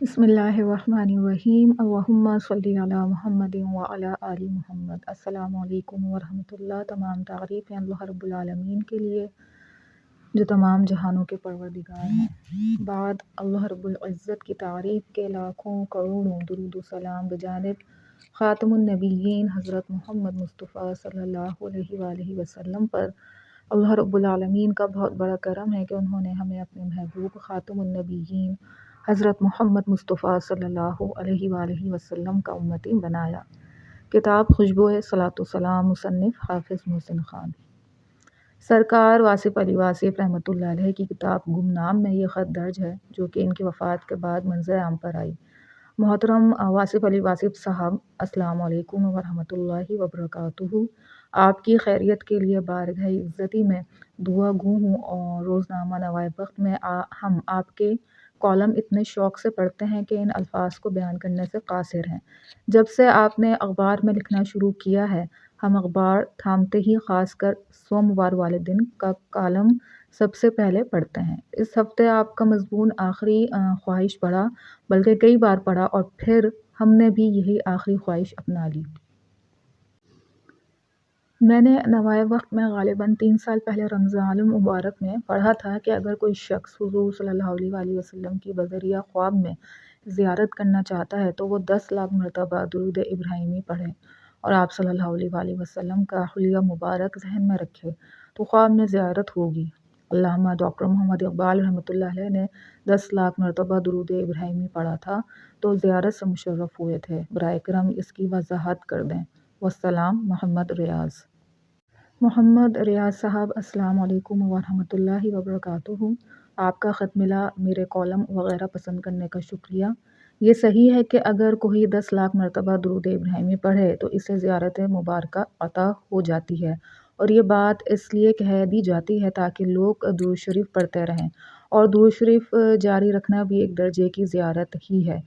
بسم اللہ الرحمن الرحیم اللہم صلی علی محمد وعلی آل محمد۔ السلام علیکم ورحمۃ اللہ۔ تمام تعریفیں اللہ رب العالمین کے لیے جو تمام جہانوں کے پروردگار ہیں۔ بعد اللہ رب العزت کی تعریف کے لاکھوں کروڑوں درود و سلام بجانب خاتم النبیین حضرت محمد مصطفیٰ صلی اللہ علیہ وآلہ وسلم پر۔ اللہ رب العالمین کا بہت بڑا کرم ہے کہ انہوں نے ہمیں اپنے محبوب خاتم النبیین حضرت محمد مصطفیٰ صلی اللہ علیہ وآلہ وسلم کا امتی بنایا۔ کتاب خوشبوئے صلاۃ و سلام، مصنف حافظ محسن خان۔ سرکار واصف علی واصف رحمۃ اللہ علیہ کی کتاب گمنام میں یہ خط درج ہے جو کہ ان کی وفات کے بعد منظر عام پر آئی۔ محترم واصف علی واصف صاحب، السلام علیکم ورحمۃ اللہ وبرکاتہ۔ آپ کی خیریت کے لیے بارگاہ عزتی میں دعا گو ہوں اور روزنامہ نوائے وقت میں ہم آپ کے کالم اتنے شوق سے پڑھتے ہیں کہ ان الفاظ کو بیان کرنے سے قاصر ہیں۔ جب سے آپ نے اخبار میں لکھنا شروع کیا ہے، ہم اخبار تھامتے ہی خاص کر سوموار والے دن کا کالم سب سے پہلے پڑھتے ہیں۔ اس ہفتے آپ کا مضمون آخری خواہش پڑھا، بلکہ کئی بار پڑھا اور پھر ہم نے بھی یہی آخری خواہش اپنا لی۔ میں نے نوائے وقت میں غالباً 3 سال پہلے رمضان المبارک میں پڑھا تھا کہ اگر کوئی شخص حضور صلی اللہ علیہ وآلہ وسلم کی بذریعہ خواب میں زیارت کرنا چاہتا ہے تو وہ 10 لاکھ مرتبہ درود ابراہیمی پڑھے اور آپ صلی اللہ علیہ وآلہ وسلم کا حلیہ مبارک ذہن میں رکھے تو خواب میں زیارت ہوگی۔ علامہ ڈاکٹر محمد اقبال رحمۃ اللہ علیہ نے 10 لاکھ مرتبہ درود ابراہیمی پڑھا تھا تو زیارت سے مشرف ہوئے تھے۔ برائے کرم اس کی وضاحت کر دیں۔ والسلام۔ محمد ریاض۔ محمد ریاض صاحب، السلام علیکم ورحمۃ اللہ وبرکاتہ۔ آپ کا خط ملا، میرے کالم وغیرہ پسند کرنے کا شکریہ۔ یہ صحیح ہے کہ اگر کوئی 10 لاکھ مرتبہ درود ابراہیمی پڑھے تو اسے زیارت مبارکہ عطا ہو جاتی ہے، اور یہ بات اس لیے کہہ دی جاتی ہے تاکہ لوگ درود شریف پڑھتے رہیں، اور درود شریف جاری رکھنا بھی ایک درجے کی زیارت ہی ہے۔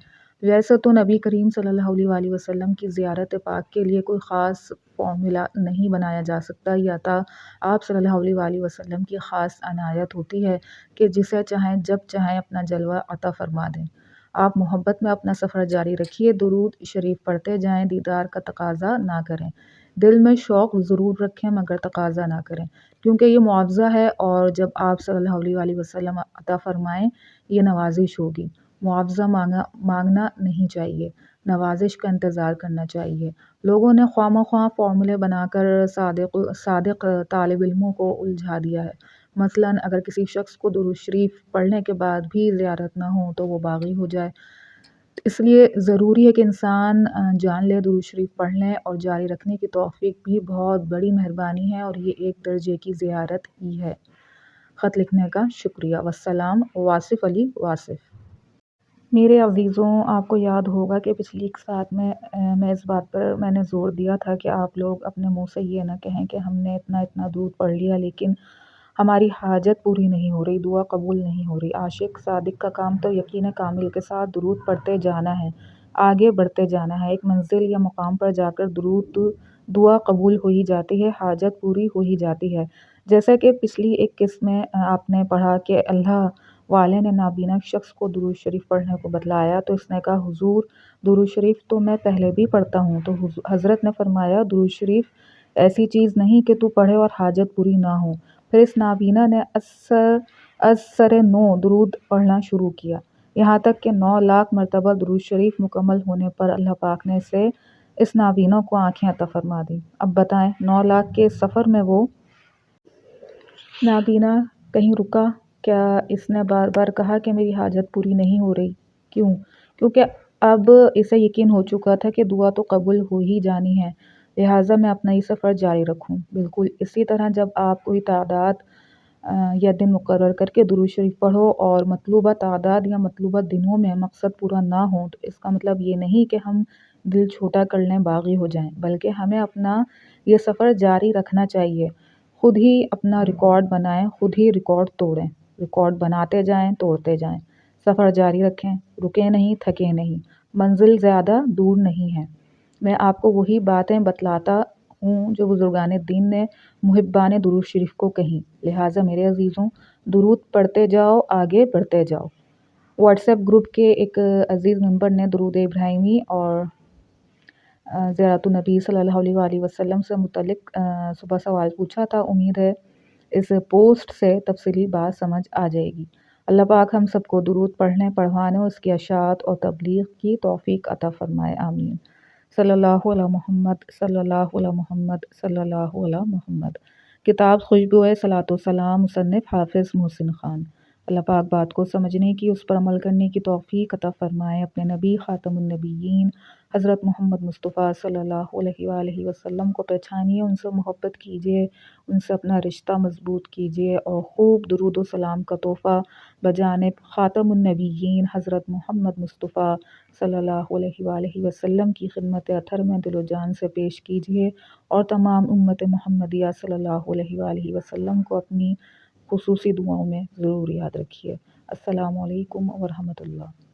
ویسے تو نبی کریم صلی اللہ علیہ وآلہ وسلم کی زیارت پاک کے لیے کوئی خاص فارمولا نہیں بنایا جا سکتا، یا تا آپ صلی اللہ علیہ وآلہ وسلم کی خاص عنایت ہوتی ہے کہ جسے چاہیں جب چاہیں اپنا جلوہ عطا فرما دیں۔ آپ محبت میں اپنا سفر جاری رکھیے، درود شریف پڑھتے جائیں، دیدار کا تقاضا نہ کریں، دل میں شوق ضرور رکھیں مگر تقاضا نہ کریں، کیونکہ یہ معاوضہ ہے، اور جب آپ صلی اللہ علیہ وآلہ وسلم عطا فرمائیں یہ نوازش ہوگی۔ معاوضہ مانگنا نہیں چاہیے، نوازش کا انتظار کرنا چاہیے۔ لوگوں نے خواہ مخواہ فارمولے بنا کر صادق طالب علموں کو الجھا دیا ہے۔ مثلاً اگر کسی شخص کو درود شریف پڑھنے کے بعد بھی زیارت نہ ہو تو وہ باغی ہو جائے۔ اس لیے ضروری ہے کہ انسان جان لے درود شریف پڑھنے اور جاری رکھنے کی توفیق بھی بہت بڑی مہربانی ہے، اور یہ ایک درجے کی زیارت ہی ہے۔ خط لکھنے کا شکریہ۔ والسلام۔ واصف علی واصف۔ میرے عزیزوں، آپ کو یاد ہوگا کہ پچھلی ایک ساتھ میں اس بات پر میں نے زور دیا تھا کہ آپ لوگ اپنے منہ سے یہ نہ کہیں کہ ہم نے اتنا درود پڑھ لیا لیکن ہماری حاجت پوری نہیں ہو رہی، دعا قبول نہیں ہو رہی۔ عاشق صادق کا کام تو یقین کامل کے ساتھ درود پڑھتے جانا ہے، آگے بڑھتے جانا ہے۔ ایک منزل یا مقام پر جا کر دعا قبول ہو ہی جاتی ہے، حاجت پوری ہو ہی جاتی ہے۔ جیسا کہ پچھلی ایک قسط میں آپ نے پڑھا کہ اللہ والے نے نابینا شخص کو درود شریف پڑھنے کو بتلایا تو اس نے کہا حضور درود شریف تو میں پہلے بھی پڑھتا ہوں، تو حضرت نے فرمایا درود شریف ایسی چیز نہیں کہ تو پڑھے اور حاجت پوری نہ ہو۔ پھر اس نابینا نے از سر نو درود پڑھنا شروع کیا، یہاں تک کہ 9 لاکھ مرتبہ درود شریف مکمل ہونے پر اللہ پاک نے اس نابینا کو آنکھیں عطا فرما دی۔ اب بتائیں 9 لاکھ کے سفر میں وہ نابینا کہیں رکا؟ کیا اس نے بار بار کہا کہ میری حاجت پوری نہیں ہو رہی؟ کیوں؟ کیونکہ اب اسے یقین ہو چکا تھا کہ دعا تو قبول ہو ہی جانی ہے، لہٰذا میں اپنا یہ سفر جاری رکھوں۔ بالکل اسی طرح جب آپ کوئی تعداد یا دن مقرر کر کے درود شریف پڑھو اور مطلوبہ تعداد یا مطلوبہ دنوں میں مقصد پورا نہ ہو تو اس کا مطلب یہ نہیں کہ ہم دل چھوٹا کر لیں، باغی ہو جائیں، بلکہ ہمیں اپنا یہ سفر جاری رکھنا چاہیے۔ خود ہی اپنا ریکارڈ بنائیں، خود ہی ریکارڈ توڑیں، ریکارڈ بناتے جائیں، توڑتے جائیں، سفر جاری رکھیں، رکیں نہیں، تھکیں نہیں، منزل زیادہ دور نہیں ہے۔ میں آپ کو وہی باتیں بتلاتا ہوں جو بزرگان دین نے محبان درود شریف کو کہیں، لہٰذا میرے عزیزوں درود پڑھتے جاؤ، آگے بڑھتے جاؤ۔ واٹس ایپ گروپ کے ایک عزیز ممبر نے درود ابراہیمی اور زیارت النبی صلی اللہ علیہ وآلہ وسلم سے متعلق صبح سوال پوچھا تھا۔ امید ہے اس پوسٹ سے تفصیلی بات سمجھ آ جائے گی۔ اللہ پاک ہم سب کو درود پڑھنے، پڑھوانے اور اس کی اشاعت اور تبلیغ کی توفیق عطا فرمائے، آمین۔ صلی اللہ علی محمد، صلی اللہ علی محمد، صلی اللہ علی محمد۔ کتاب خوشبوئے صلاۃ و سلام، مصنف حافظ محسن خان۔ اللہ پاک بات کو سمجھنے کی، اس پر عمل کرنے کی توفیق عطا فرمائے۔ اپنے نبی خاتم النبیین حضرت محمد مصطفیٰ صلی اللہ علیہ وآلہ وسلم کو پہچانیے، ان سے محبت کیجیے، ان سے اپنا رشتہ مضبوط کیجیے اور خوب درود و سلام کا تحفہ بجانب خاتم النبیین حضرت محمد مصطفیٰ صلی اللہ علیہ وآلہ وسلم کی خدمت اطہر میں دل و جان سے پیش کیجیے، اور تمام امت محمدیہ صلی اللہ علیہ وآلہ وسلم کو اپنی خصوصی دعاؤں میں ضرور یاد رکھیے۔ السلام علیکم ورحمۃ اللہ۔